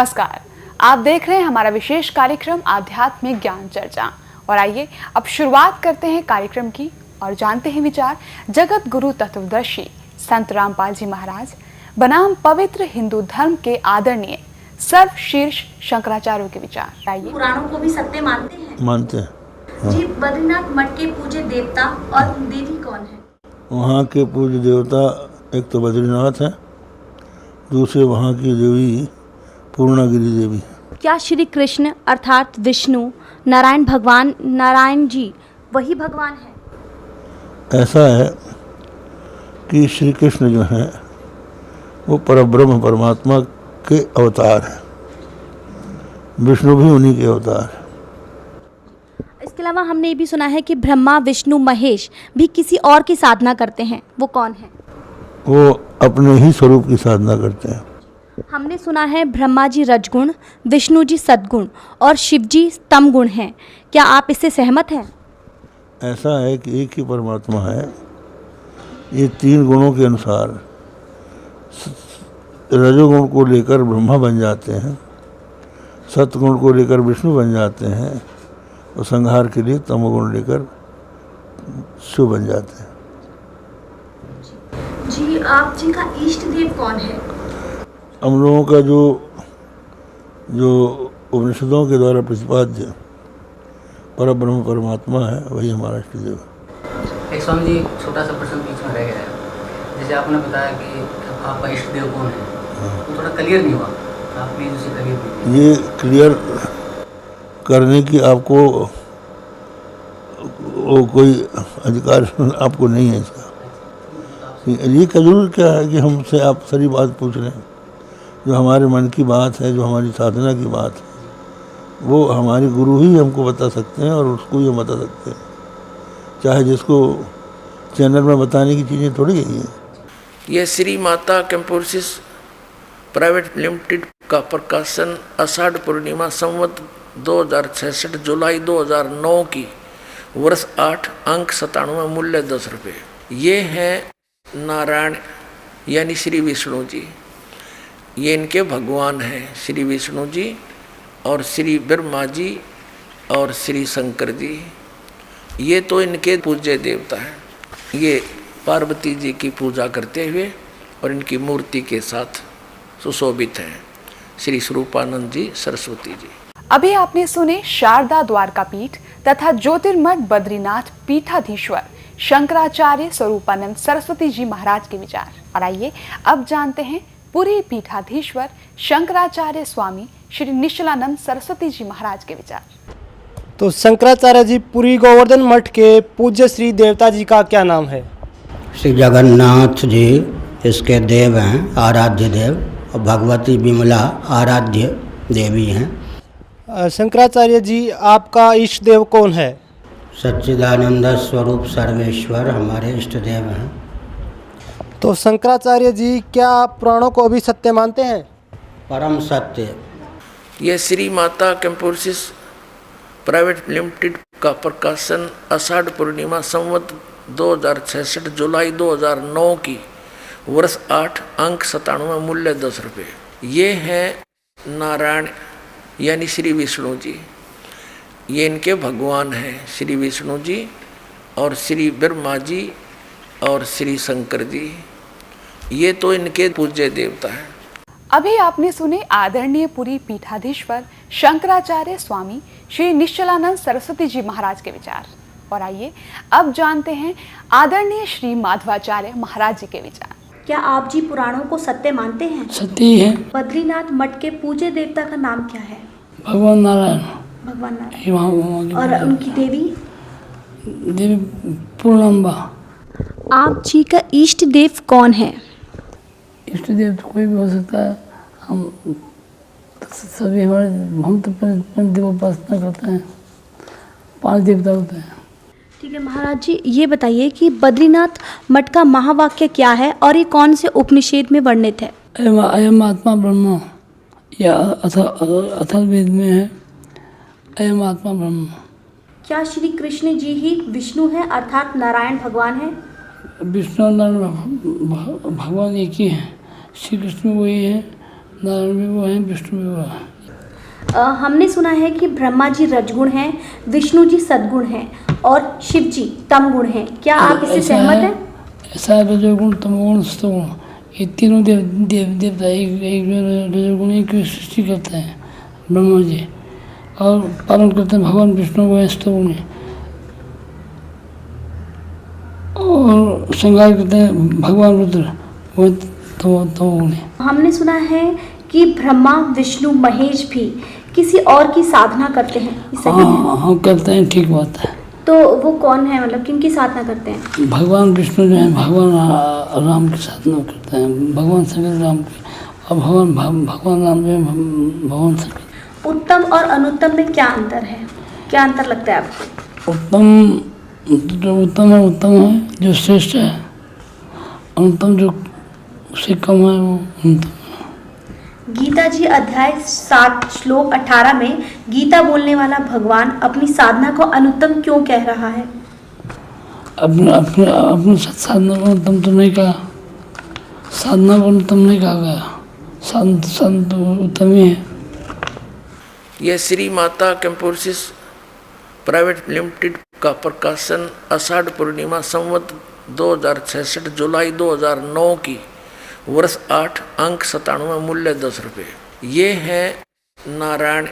नमस्कार, आप देख रहे हैं हमारा विशेष कार्यक्रम आध्यात्मिक ज्ञान चर्चा। और आइए अब शुरुआत करते हैं कार्यक्रम की और जानते हैं विचार जगत गुरु तत्वदर्शी संत रामपाल जी महाराज बनाम पवित्र हिंदू धर्म के आदरणीय सर्वशीर्ष शंकराचार्यों के विचार। आइए। पुराणों को भी सत्य मानते हैं? मानते हैं। हाँ। जी, बद्रीनाथ मठ के पूज्य देवता और देवी कौन है? वहाँ के पूज्य देवता एक तो बद्रीनाथ है, दूसरे वहाँ की देवी पूर्णागिरी देवी। क्या श्री कृष्ण अर्थात विष्णु नारायण भगवान नारायण जी वही भगवान है? ऐसा है कि श्री कृष्ण जो हैं वो परब्रह्म परमात्मा के अवतार हैं, विष्णु भी उन्हीं के अवतार हैं। इसके अलावा हमने ये भी सुना है कि ब्रह्मा विष्णु महेश भी किसी और की साधना करते हैं, वो कौन है? वो अपने ही स्वरूप की साधना करते हैं। हमने सुना है ब्रह्मा जी रजगुण, विष्णु जी सद्गुण और शिव जी तम गुण हैं। क्या आप इससे सहमत हैं? ऐसा है कि एक ही परमात्मा है। ये तीन गुणों के अनुसार रजोगुण को लेकर ब्रह्मा बन जाते हैं, सतगुण को लेकर विष्णु बन जाते हैं और संहार के लिए तमोगुण लेकर शिव बन जाते हैं। जी, आप जी का इष्ट देव कौन है? हम लोगों का जो उपनिषदों के द्वारा प्रतिपाद्य परब्रह्म परमात्मा है वही हमारा इष्ट देव है। एक स्वामी जी, छोटा सा प्रश्न बीच में रह गया है। जैसे आपने बताया कि आपका इष्ट देव कौन है, तो थोड़ा क्लियर नहीं हुआ, आप प्लीज उसे क्लियर कीजिए। ये क्लियर करने की आपको वो कोई अधिकार आपको नहीं है इसका। ये जरूर क्या है कि हमसे आप सारी बात पूछ रहे हैं, जो हमारे मन की बात है, जो हमारी साधना की बात है, वो हमारे गुरु ही हमको बता सकते हैं और उसको ही हम बता सकते हैं। चाहे जिसको चैनल में बताने की चीज़ें थोड़ी है ये। यह श्री माता कैंपोसिस प्राइवेट लिमिटेड का प्रकाशन आषाढ़ पूर्णिमा संवत 2066 जुलाई 2009 की वर्ष 8 अंक 97 मूल्य 10 रुपये। ये हैं नारायण यानी श्री विष्णु जी। ये इनके भगवान हैं श्री विष्णु जी और श्री ब्रह्मा जी और श्री शंकर जी। ये तो इनके पूज्य देवता हैं। ये पार्वती जी की पूजा करते हुए और इनकी मूर्ति के साथ सुशोभित हैं श्री स्वरूपानंद जी सरस्वती जी। अभी आपने सुने शारदा द्वारका पीठ तथा ज्योतिर्मठ बद्रीनाथ पीठाधीश्वर शंकराचार्य स्वरूपानंद सरस्वती जी महाराज के विचार। और आइए अब जानते हैं पुरी पीठाधीश्वर शंकराचार्य स्वामी श्री निश्चलानंद सरस्वती जी महाराज के विचार। तो शंकराचार्य जी पुरी गोवर्धन मठ के पूज्य श्री देवता जी का क्या नाम है? श्री जगन्नाथ जी इसके देव हैं, आराध्य देव, और भगवती विमला आराध्य देवी हैं। शंकराचार्य जी आपका इष्ट देव कौन है? सच्चिदानंद स्वरूप सर्वेश्वर हमारे इष्ट देव हैं। तो शंकराचार्य जी क्या आप पुराणों को भी सत्य मानते हैं? परम सत्य। यह श्री माता कैंपोसिस प्राइवेट लिमिटेड का प्रकाशन आषाढ़ पूर्णिमा संवत 2066 जुलाई 2009 की वर्ष 8 अंक 97 मूल्य 10 रुपये। ये हैं नारायण यानी श्री विष्णु जी। ये इनके भगवान हैं श्री विष्णु जी और श्री ब्रह्मा जी और श्री शंकर जी। ये तो इनके पूज्य देवता हैं। अभी आपने सुने आदरणीय पुरी पीठाधीश्वर शंकराचार्य स्वामी श्री निश्चलानंद सरस्वती जी महाराज के विचार। और आइए अब जानते हैं आदरणीय श्री माधवाचार्य महाराज जी के विचार। क्या आप जी पुराणों को सत्य मानते हैं? सत्य ही है। बद्रीनाथ मठ के पूज्य देवता का नाम क्या है? भगवान नारायण। भगवान नारायण। और उनकी देवी? देवी पूर्णम्बा। आप जी का इष्ट देव कौन है? इष्ट देव तो कोई भी हो सकता है। हम सभी हम तो पंचदेव उपासना करते हैं, 5 देवता होते हैं। ठीक है महाराज जी, ये बताइए कि बद्रीनाथ मठ का महावाक्य क्या है और ये कौन से उपनिषद में वर्णित है? अयम आत्मा ब्रह्म, या अथर्ववेद में है अयम आत्मा ब्रह्म। क्या श्री कृष्ण जी ही विष्णु है अर्थात नारायण भगवान है? विष्णु नारायण भगवान एक ही है। श्री कृष्ण वही है, नारायण भी वो हैं, विष्णु भी वो हैं। हमने सुना है कि ब्रह्मा जी रजगुण हैं, विष्णु जी सद्गुण हैं और शिव जी तमगुण हैं। क्या आप इससे सहमत हैं? ऐसा है, रजोगुण तमोगुण सतोगुण, ये तीनों देवता एक रजोगुण एक की सृष्टि करते हैं ब्रह्मा जी, और पालन करते हैं भगवान विष्णु को सतोगुण, और श्रृंगार करते हैं भगवान रुद्र वो तमोगुण। हमने सुना है कि ब्रह्मा विष्णु महेश भी किसी और की साधना करते हैं, ये सही है? हाँ करते हैं, ठीक बात है। तो वो कौन है, मतलब किन की साधना करते हैं? भगवान विष्णु जो है भगवान राम की साधना करते हैं, भगवान शंकर राम की, और भगवान राम जो है भगवान शंकर। उत्तम और अनुत्तम में क्या अंतर है, क्या अंतर लगता है आपको? उत्तम है जो श्रेष्ठ है, अनुत्तम जो उससे कम है वो अनुत्तम। गीता जी अध्याय 7 श्लोक 18 में गीता बोलने वाला भगवान अपनी साधना को अनुत्तम क्यों कह रहा है? अपने साधना को अनुत्तम तो नहीं कहा, साधना को अनुत्तम नहीं कहा गया, साधना तो उत्तम ही है। यह श्री माता कैंपोसिस प्राइवेट लिमिटेड का प्रकाशन आषाढ़ पूर्णिमा संवत 2066 जुलाई 2009 की वर्ष 8 अंक 97 मूल्य 10 रुपये। ये हैं नारायण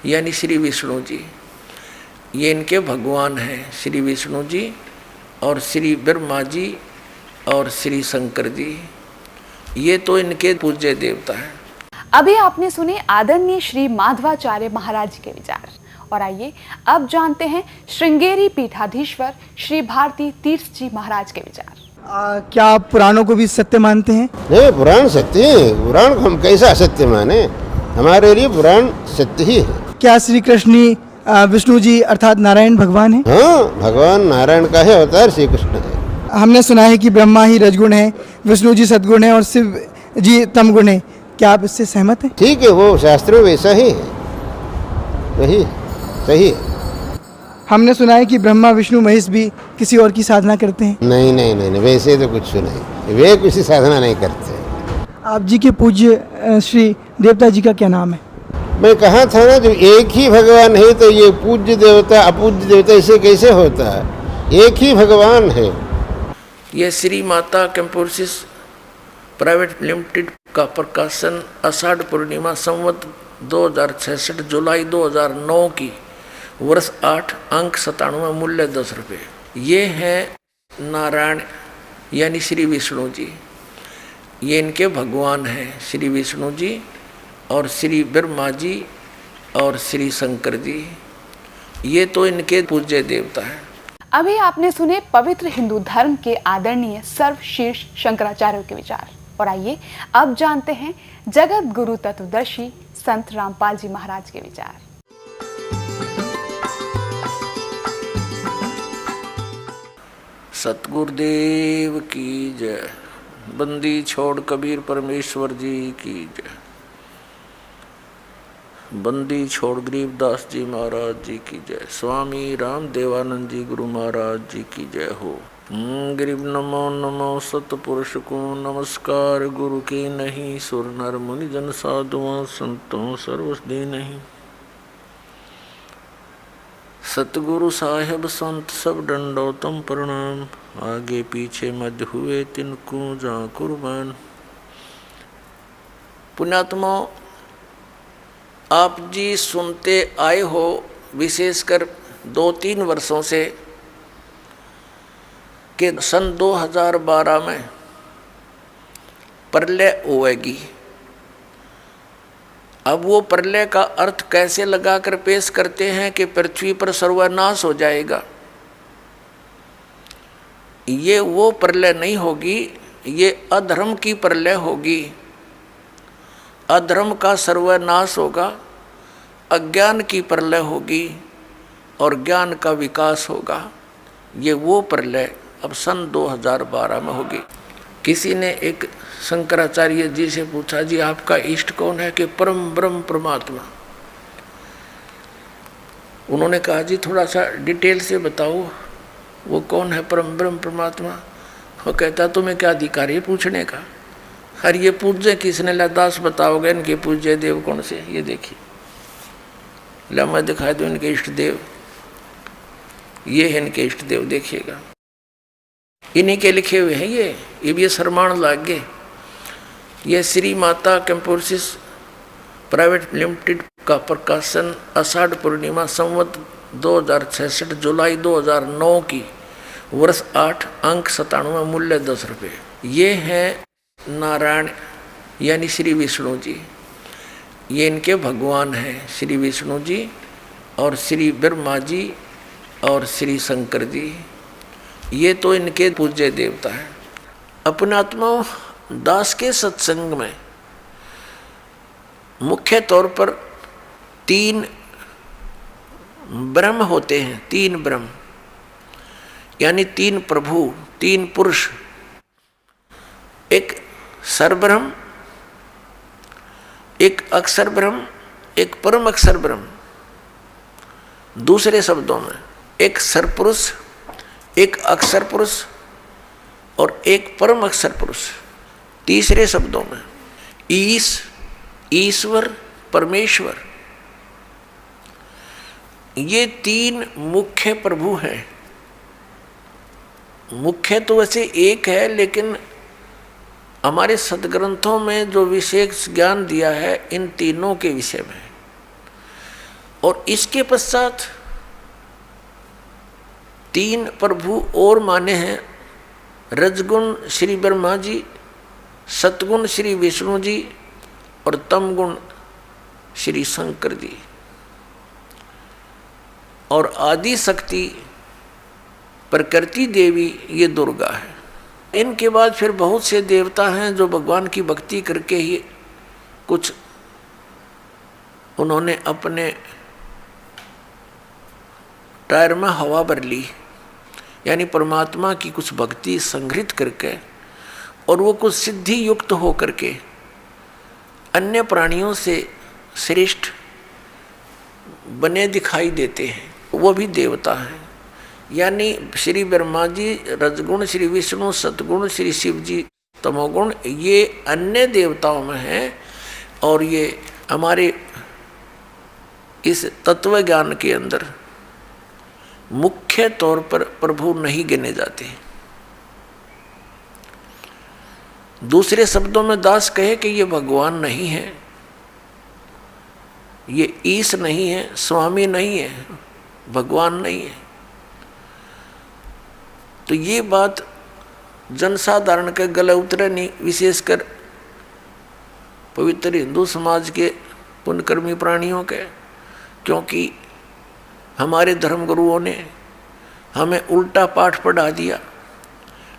यानी श्री विष्णु जी, ये इनके भगवान हैं श्री विष्णु जी और श्री ब्रह्मा जी और श्री शंकर जी, ये तो इनके पूज्य देवता हैं। अभी आपने सुने आदरणीय श्री माधवाचार्य महाराज जी के विचार, और आइए अब जानते हैं श्रृंगेरी पीठाधीश्वर श्री भारती तीर्थ जी महाराज के विचार। क्या आप पुराणों को भी सत्य मानते हैं? नहीं, पुराण सत्य है। पुराण को हम कैसा असत्य माने? हमारे लिए पुराण सत्य ही है। क्या श्री कृष्ण विष्णु जी अर्थात नारायण भगवान हैं? हाँ, भगवान नारायण का है अवतार श्री कृष्ण है। हमने सुना है कि ब्रह्मा ही रजगुण है, विष्णु जी सद्गुण है और शिव जी तमगुण है। क्या आप इससे सहमत हैं? ठीक है, वो शास्त्रों वैसा ही है, वही सही है। हमने सुना है कि ब्रह्मा विष्णु महेश भी किसी और की साधना करते हैं। नहीं नहीं नहीं, नहीं वैसे तो कुछ नहीं, वे किसी साधना नहीं करते। आप जी के पूज्य श्री देवता जी का क्या नाम है? मैं कहा था ना, जब एक ही भगवान है तो ये पूज्य देवता अपूज्य देवता ऐसे कैसे होता है? एक ही भगवान है। यह श्री माता कैंपोसिस प्राइवेट लिमिटेड का प्रकाशन आषाढ़ पूर्णिमा संवत 2066 जुलाई 2009 की वर्ष 8 अंक 97 मूल्य 10 रुपये। ये हैं नारायण यानी श्री विष्णु जी, ये इनके भगवान हैं श्री विष्णु जी और श्री ब्रह्मा जी और श्री शंकर जी, ये तो इनके पूज्य देवता हैं। अभी आपने सुने पवित्र हिंदू धर्म के आदरणीय सर्वशीर्ष शंकराचार्य के विचार, और आइए अब जानते हैं जगत गुरु तत्वदर्शी संत रामपाल जी महाराज के विचार। सतगुरुदेव की जय। बंदी छोड़ कबीर परमेश्वर जी की जय। बंदी छोड़ गरीबदास जी महाराज जी की जय। स्वामी राम देवानंद जी गुरु महाराज जी की जय हो। गरीब नमो नमो सतपुरुष को नमस्कार, गुरु के नहीं सुर नर मुनि जन साधुओं संतों सर्वसदी नहीं। सतगुरु साहेब संत सब दंडोतम प्रणाम, आगे पीछे मध्य हुए तिनको जा कुर्बान। पुण्यात्मा, आप जी सुनते आए हो विशेषकर 2-3 वर्षों से कि सन 2012 में प्रलय होएगी। अब वो प्रलय का अर्थ कैसे लगाकर पेश करते हैं कि पृथ्वी पर सर्वनाश हो जाएगा। ये वो प्रलय नहीं होगी, ये अधर्म की प्रलय होगी। अधर्म का सर्वनाश होगा, अज्ञान की प्रलय होगी और ज्ञान का विकास होगा। ये वो प्रलय अब सन 2012 में होगी। किसी ने एक शंकराचार्य जी से पूछा, जी आपका इष्ट कौन है? कि परम ब्रह्म परमात्मा। उन्होंने कहा, जी थोड़ा सा डिटेल से बताओ वो कौन है परम ब्रह्म परमात्मा। वो कहता, तुम्हें क्या अधिकार है पूछने का? और ये पूज्य किसने ला? दास बताओगे इनके पूज्य देव कौन से? ये देखिए, ला मैं दिखाई दूं इनके इष्ट देव। ये है इनके इष्ट देव, देखिएगा इन्हीं के लिखे हुए हैं ये भी शर्माण लाग गए। ये श्री माता कैंपोसिस प्राइवेट लिमिटेड का प्रकाशन आषाढ़ पूर्णिमा संवत 2066 जुलाई 2009 की, वर्ष 8, अंक 97, मूल्य 10 रुपये। ये हैं नारायण यानी श्री विष्णु जी, ये इनके भगवान हैं श्री विष्णु जी और श्री ब्रह्मा जी और श्री शंकर जी। ये तो इनके पूज्य देवता हैं। अपने आत्मा दास के सत्संग में मुख्य तौर पर 3 ब्रह्म होते हैं, 3 ब्रह्म यानी 3 प्रभु, 3 पुरुष। एक सरब्रह्म, एक अक्षर ब्रह्म, एक परम अक्षर ब्रह्म। दूसरे शब्दों में एक सरपुरुष, एक अक्षर पुरुष और एक परम अक्षर पुरुष। तीसरे शब्दों में ईश्वर, परमेश्वर। ये 3 मुख्य प्रभु हैं। मुख्य तो वैसे एक है, लेकिन हमारे सदग्रंथों में जो विशेष ज्ञान दिया है इन तीनों के विषय में। और इसके पश्चात 3 प्रभु और माने हैं, रजगुण श्री ब्रह्मा जी, सतगुण श्री विष्णु जी और तमगुण श्री शंकर जी। और आदि शक्ति प्रकृति देवी ये दुर्गा है। इनके बाद फिर बहुत से देवता हैं जो भगवान की भक्ति करके ही कुछ उन्होंने अपने टायर में हवा भर ली, यानी परमात्मा की कुछ भक्ति संग्रहित करके, और वो कुछ सिद्धि युक्त हो करके अन्य प्राणियों से श्रेष्ठ बने दिखाई देते हैं, वो भी देवता हैं। यानी श्री ब्रह्मा जी रजगुण, श्री विष्णु सतगुण, श्री शिव जी तमोगुण, ये अन्य देवताओं में हैं। और ये हमारे इस तत्व ज्ञान के अंदर मुख्य तौर पर प्रभु नहीं गिने जाते। दूसरे शब्दों में दास कहे कि ये भगवान नहीं है, ये ईश नहीं है, स्वामी नहीं है, भगवान नहीं है। तो ये बात जनसाधारण के गले उतरे नहीं, विशेषकर पवित्र हिंदू समाज के पुण्यकर्मी प्राणियों के, क्योंकि हमारे धर्मगुरुओं ने हमें उल्टा पाठ पढ़ा दिया।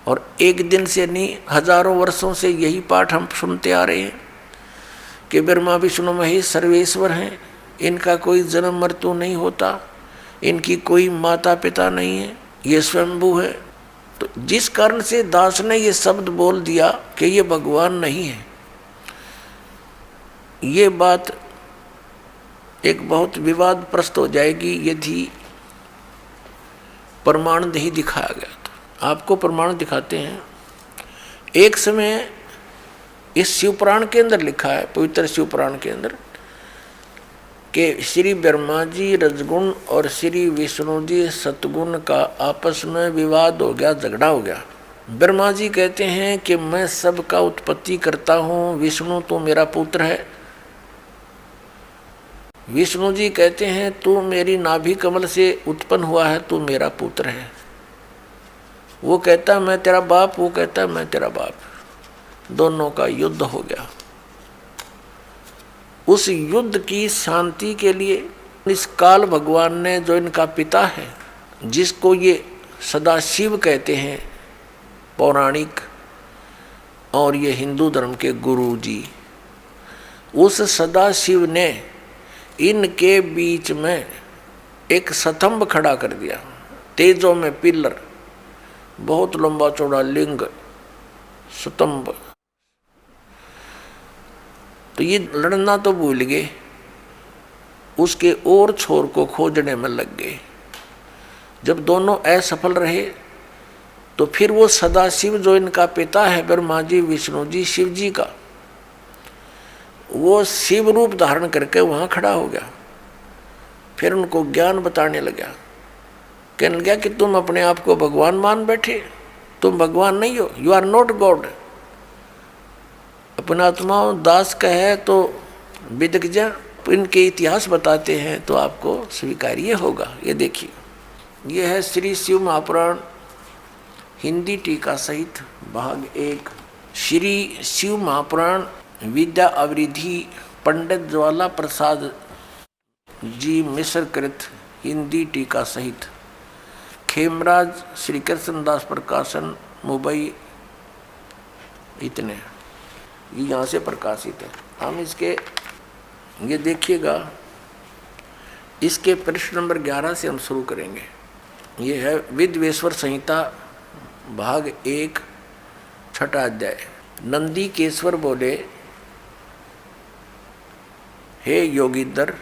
और एक दिन से नहीं, हजारों वर्षों से यही पाठ हम सुनते आ रहे हैं कि ब्रह्मा विष्णु महेश सर्वेश्वर हैं, इनका कोई जन्म मृत्यु नहीं होता, इनकी कोई माता पिता नहीं है, ये स्वयंभू है। तो जिस कारण से दास ने ये शब्द बोल दिया कि ये भगवान नहीं है, ये बात एक बहुत विवादप्रस्त हो जाएगी यदि प्रमाण नहीं दिखाया गया। तो आपको प्रमाण दिखाते हैं। एक समय इस शिवपुराण के अंदर लिखा है, पवित्र शिवपुराण के अंदर, कि श्री ब्रह्मा जी रजगुण और श्री विष्णु जी सतगुण का आपस में विवाद हो गया, झगड़ा हो गया। ब्रह्मा जी कहते हैं कि मैं सबका उत्पत्ति करता हूँ, विष्णु तो मेरा पुत्र है। विष्णु जी कहते हैं तू मेरी नाभि कमल से उत्पन्न हुआ है, तू मेरा पुत्र है। वो कहता मैं तेरा बाप, वो कहता मैं तेरा बाप। दोनों का युद्ध हो गया। उस युद्ध की शांति के लिए इस काल भगवान ने, जो इनका पिता है, जिसको ये सदाशिव कहते हैं पौराणिक, और ये हिंदू धर्म के गुरु जी, उस सदाशिव ने इनके बीच में एक स्तंभ खड़ा कर दिया, तेजों में पिलर, बहुत लंबा चौड़ा लिंग स्तंभ। तो ये लड़ना तो भूल गए, उसके और छोर को खोजने में लग गए। जब दोनों असफल रहे तो फिर वो सदाशिव जो इनका पिता है ब्रह्मा जी, विष्णु जी, शिव जी का, वो शिव रूप धारण करके वहाँ खड़ा हो गया। फिर उनको ज्ञान बताने लगा, कहने लगा कि तुम अपने आप को भगवान मान बैठे, तुम भगवान नहीं हो, यू आर नॉट गॉड। अपना आत्मा दास कहे तो विदग्जा, इनके इतिहास बताते हैं तो आपको स्वीकार्य होगा। ये देखिए, ये है श्री शिव महापुराण हिंदी टीका सहित भाग 1, श्री शिव महापुराण विद्या अवरिधि पंडित ज्वाला प्रसाद जी मिश्र कृत हिंदी टीका सहित, खेमराज श्री कृष्णदास प्रकाशन मुंबई, इतने ये यहाँ से प्रकाशित है। हम इसके ये देखिएगा, इसके पृष्ठ नंबर 11 से हम शुरू करेंगे। ये है विद्वेश्वर संहिता भाग 1 छठा अध्याय। नंदी केश्वर बोले, हे योगीधर,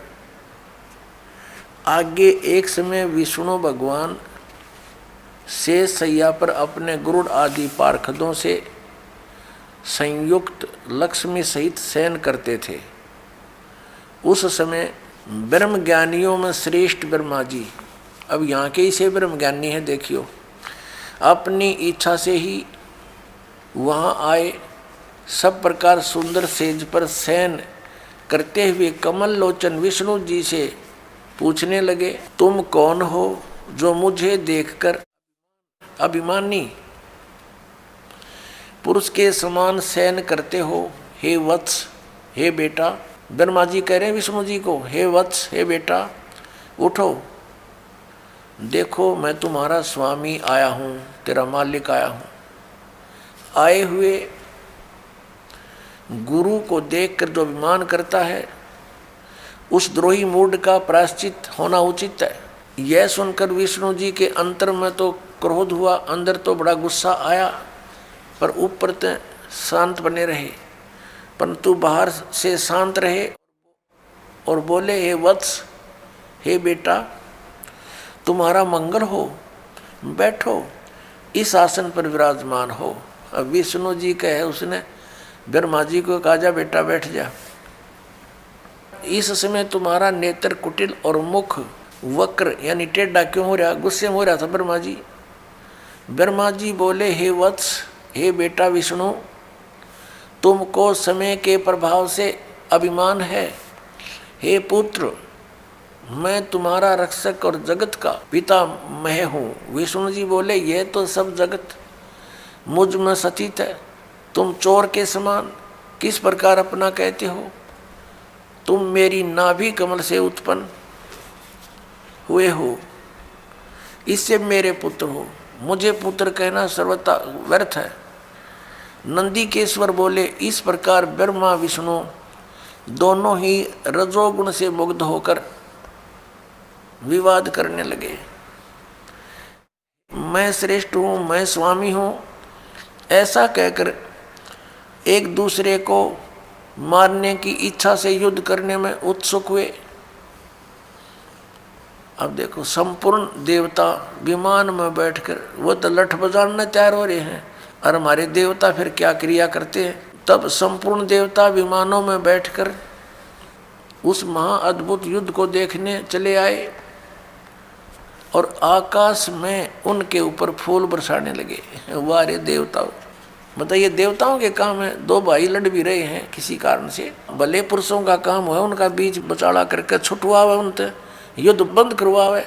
आगे एक समय विष्णु भगवान शेष सैया पर अपने गुरुड़ आदि पार्षदों से संयुक्त लक्ष्मी सहित शयन करते थे। उस समय ब्रह्म ज्ञानियों में श्रेष्ठ ब्रह्मा जी, अब यहाँ के ही से ब्रह्म ज्ञानी है, देखियो, अपनी इच्छा से ही वहाँ आए। सब प्रकार सुंदर सेज पर शयन करते हुए कमल लोचन विष्णु जी से पूछने लगे, तुम कौन हो जो मुझे देखकर अभिमानी पुरुष के समान शयन करते हो? हे वत्स, हे बेटा। ब्रह्मा जी कह रहे हैं विष्णु जी को, हे वत्स, हे बेटा, उठो, देखो मैं तुम्हारा स्वामी आया हूँ, तेरा मालिक आया हूँ। आए हुए गुरु को देखकर जो अभिमान करता है, उस द्रोही मूड का प्रायश्चित होना उचित है। यह सुनकर विष्णु जी के अंतर में तो क्रोध हुआ, अंदर तो बड़ा गुस्सा आया, पर ऊपर तो शांत बने रहे, परंतु बाहर से शांत रहे और बोले, हे वत्स, हे बेटा, तुम्हारा मंगल हो, बैठो, इस आसन पर विराजमान हो। अब विष्णु जी कहे, उसने ब्रह्मा जी को कहा, जा बेटा बैठ जा। इस समय तुम्हारा नेत्र कुटिल और मुख वक्र यानी टेढ़ा क्यों हो रहा? गुस्से में हो रहा था ब्रह्मा जी। ब्रह्मा जी बोले, हे वत्स, हे बेटा विष्णु, तुमको समय के प्रभाव से अभिमान है। हे पुत्र, मैं तुम्हारा रक्षक और जगत का पिता मैं हूँ। विष्णु जी बोले, यह तो सब जगत मुझ में सचित है, तुम चोर के समान किस प्रकार अपना कहते हो? तुम मेरी नाभि कमल से उत्पन्न हुए हो, इससे मेरे पुत्र हो, मुझे पुत्र कहना सर्वथा व्यर्थ है। नंदी केश्वर बोले, इस प्रकार ब्रह्मा विष्णु दोनों ही रजोगुण से मुग्ध होकर विवाद करने लगे। मैं श्रेष्ठ हूँ, मैं स्वामी हूँ, ऐसा कहकर एक दूसरे को मारने की इच्छा से युद्ध करने में उत्सुक हुए। अब देखो, संपूर्ण देवता विमान में बैठकर वो तो लठ बजाने तैयार हो रहे हैं, और हमारे देवता फिर क्या क्रिया करते हैं। तब संपूर्ण देवता विमानों में बैठकर उस महाअद्भुत युद्ध को देखने चले आए और आकाश में उनके ऊपर फूल बरसाने लगे। वारे देवताओं, बताइए, देवताओं के काम है, दो भाई लड़ भी रहे हैं किसी कारण से, भले पुरुषों का काम है उनका बीच बचाड़ा करके छुटवावे, उनसे युद्ध बंद करवावे,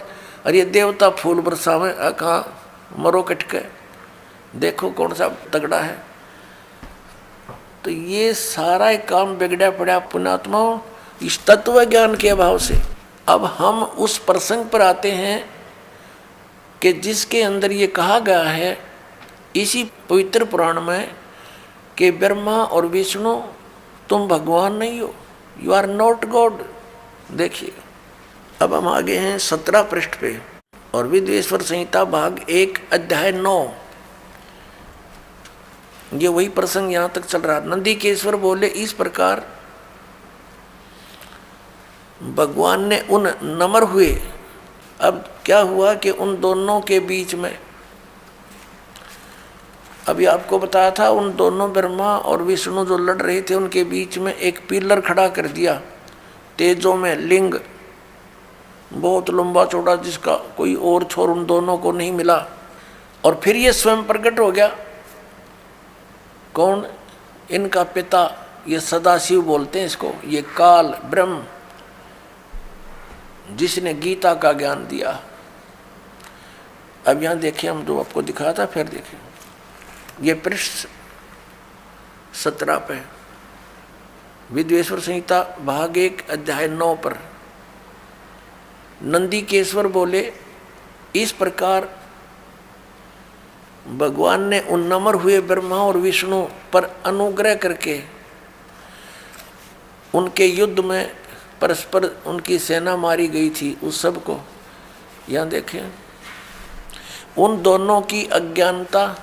और ये देवता फूल बरसावे, कहाँ मरो कटके, देखो कौन सा तगड़ा है। तो ये सारा काम बिगड़ा पड़ा पुण्यात्माओं इस तत्व ज्ञान के अभाव से। अब हम उस प्रसंग पर आते हैं कि जिसके अंदर ये कहा गया है इसी पवित्र पुराण में कि ब्रह्मा और विष्णु तुम भगवान नहीं हो, यू आर नॉट गॉड। देखिए, अब हम आगे हैं 17 पृष्ठ पे, और विद्वेश्वर संहिता भाग 1 अध्याय 9, ये वही प्रसंग यहाँ तक चल रहा। नंदी केश्वर बोले, इस प्रकार भगवान ने उन नम्र हुए। अब क्या हुआ कि उन दोनों के बीच में अभी आपको बताया था उन दोनों ब्रह्मा और विष्णु जो लड़ रहे थे उनके बीच में एक पिलर खड़ा कर दिया तेजों में, लिंग बहुत लंबा चौड़ा जिसका कोई और छोर उन दोनों को नहीं मिला। और फिर ये स्वयं प्रकट हो गया। कौन? इनका पिता, ये सदाशिव बोलते हैं इसको, ये काल ब्रह्म जिसने गीता का ज्ञान दिया। अब यहाँ देखिए, हम जो आपको दिखाया था फिर देखिए, ये पृष्ठ 17 पे विद्वेश्वर संहिता भाग 1 अध्याय 9 पर नंदीकेश्वर बोले, इस प्रकार भगवान ने उन नम्र हुए ब्रह्मा और विष्णु पर अनुग्रह करके उनके युद्ध में परस्पर उनकी सेना मारी गई थी उस सब को, यहाँ देखें, उन दोनों की अज्ञानता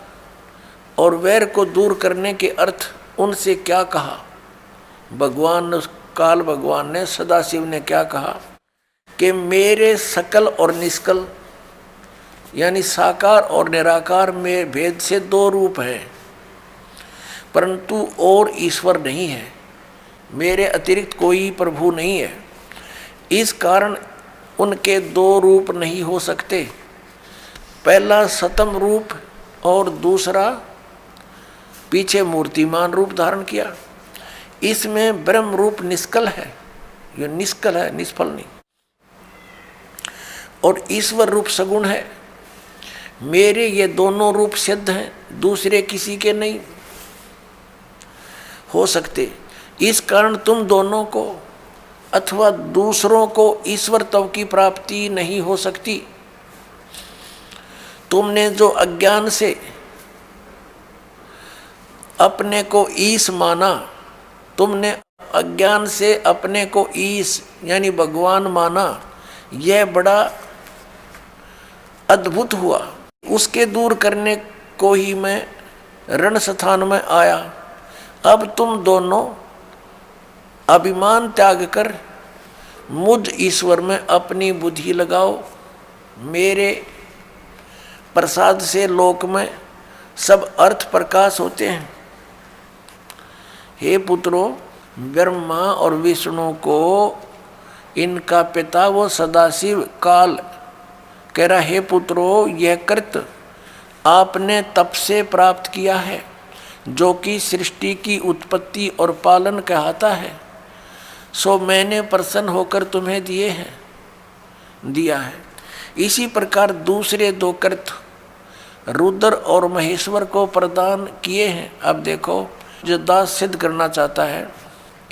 और वैर को दूर करने के अर्थ उनसे क्या कहा। भगवान काल भगवान ने, सदाशिव ने क्या कहा कि मेरे सकल और निष्कल यानी साकार और निराकार में भेद से 2 रूप हैं, परंतु और ईश्वर नहीं है, मेरे अतिरिक्त कोई प्रभु नहीं है। इस कारण उनके 2 रूप नहीं हो सकते, पहला सतम रूप और दूसरा पीछे मूर्तिमान रूप धारण किया। इसमें ब्रह्म रूप निष्कल है, ये निष्कल है, निष्फल नहीं, और ईश्वर रूप सगुण है। मेरे ये दोनों रूप सिद्ध हैं, दूसरे किसी के नहीं हो सकते। इस कारण तुम दोनों को अथवा दूसरों को ईश्वरत्व की प्राप्ति नहीं हो सकती। तुमने जो अज्ञान से अपने को ईश माना, तुमने अज्ञान से अपने को ईश यानी भगवान माना, यह बड़ा अद्भुत हुआ। उसके दूर करने को ही मैं रण स्थान में आया। अब तुम दोनों अभिमान त्याग कर मुझ ईश्वर में अपनी बुद्धि लगाओ। मेरे प्रसाद से लोक में सब अर्थ प्रकाश होते हैं। हे पुत्रों, ब्रह्मा और विष्णु को इनका पिता वो सदाशिव काल कह रहा, हे पुत्रों, यह कृत आपने तप से प्राप्त किया है, जो कि सृष्टि की उत्पत्ति और पालन कहता है, सो मैंने प्रसन्न होकर तुम्हें दिया है। इसी प्रकार दूसरे 2 कृत रुद्र और महेश्वर को प्रदान किए हैं। अब देखो, जो दास सिद्ध करना चाहता है,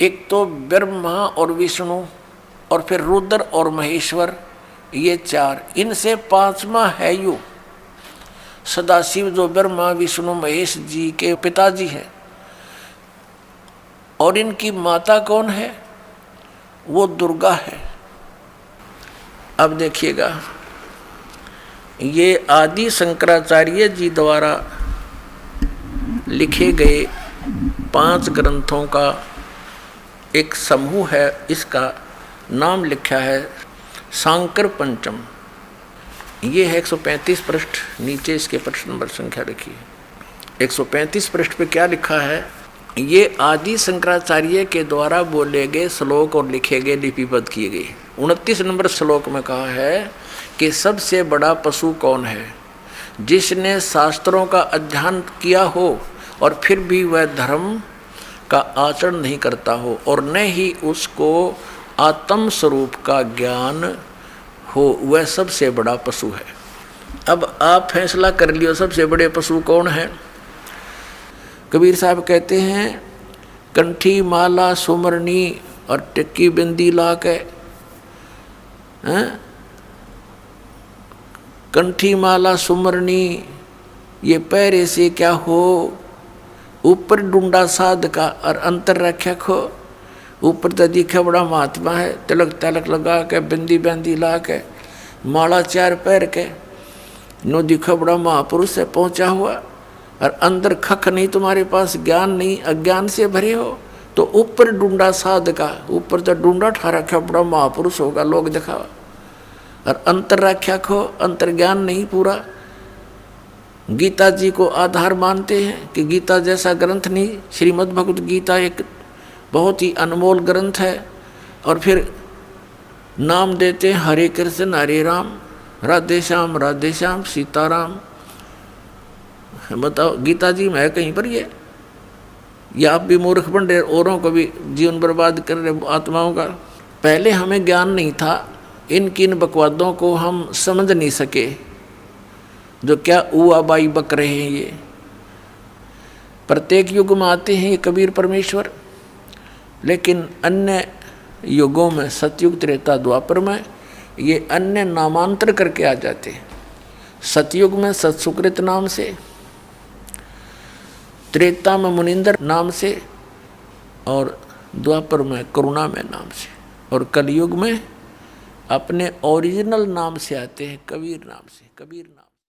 एक तो ब्रह्मा और विष्णु और फिर रुद्र और महेश्वर, ये 4, इनसे 5वां है यू सदाशिव, जो ब्रह्मा विष्णु महेश जी के पिताजी हैं। और इनकी माता कौन है? वो दुर्गा है। अब देखिएगा, ये आदि शंकराचार्य जी द्वारा लिखे गए 5 ग्रंथों का एक समूह है। इसका नाम लिखा है शांकर पंचम। ये है 135 पृष्ठ, नीचे इसके पृष्ठ नंबर संख्या लिखी है। 135 पृष्ठ पे क्या लिखा है? ये आदि शंकराचार्य के द्वारा बोले गए श्लोक और लिखे गए, लिपिबद्ध किए गए। 29 नंबर श्लोक में कहा है कि सबसे बड़ा पशु कौन है? जिसने शास्त्रों का अध्ययन किया हो और फिर भी वह धर्म का आचरण नहीं करता हो, और न ही उसको आत्म स्वरूप का ज्ञान हो, वह सबसे बड़ा पशु है। अब आप फैसला कर लियो, सबसे बड़े पशु कौन है? कबीर साहब कहते हैं, कंठी माला सुमरनी और टिक्की बिंदी ला के, कंठी माला सुमरनी ये पैरे से क्या हो, ऊपर डूंडा साध का और अंतर रख्या खो। ऊपर तो दिखा बड़ा महात्मा है, तिलक तलक लगा के बिंदी बिंदी ला के माला 4 पैर के, नो दिखा बड़ा महापुरुष है पहुंचा हुआ, और अंदर खख नहीं, तुम्हारे पास ज्ञान नहीं, अज्ञान से भरे हो। तो ऊपर डूंडा साध का, ऊपर तो डूंडा ठा रखा बड़ा महापुरुष होगा, लोग दिखावा, और अंतर रख्या खो, अंतर ज्ञान नहीं पूरा, गीता जी को आधार मानते हैं कि गीता जैसा ग्रंथ नहीं, श्रीमद् भगवत गीता एक बहुत ही अनमोल ग्रंथ है। और फिर नाम देते हैं हरे कृष्ण हरे राम, राधे श्याम सीताराम। बताओ गीता जी में है कहीं पर ये आप भी मूर्ख बन रहे, औरों को भी जीवन बर्बाद कर रहे आत्माओं का। पहले हमें ज्ञान नहीं था, इन बकवादों को हम समझ नहीं सके जो क्या ऊआ बाई बक रहे हैं। ये प्रत्येक युग में आते हैं ये कबीर परमेश्वर, लेकिन अन्य युगों में सतयुग त्रेता द्वापर में ये अन्य नामांतर करके आ जाते हैं। सतयुग में सत्सुकृत नाम से, त्रेता में मुनिंदर नाम से, और द्वापर में करुणा में नाम से, और कलयुग में अपने ओरिजिनल नाम से आते हैं, कबीर नाम से, कबीर नाम।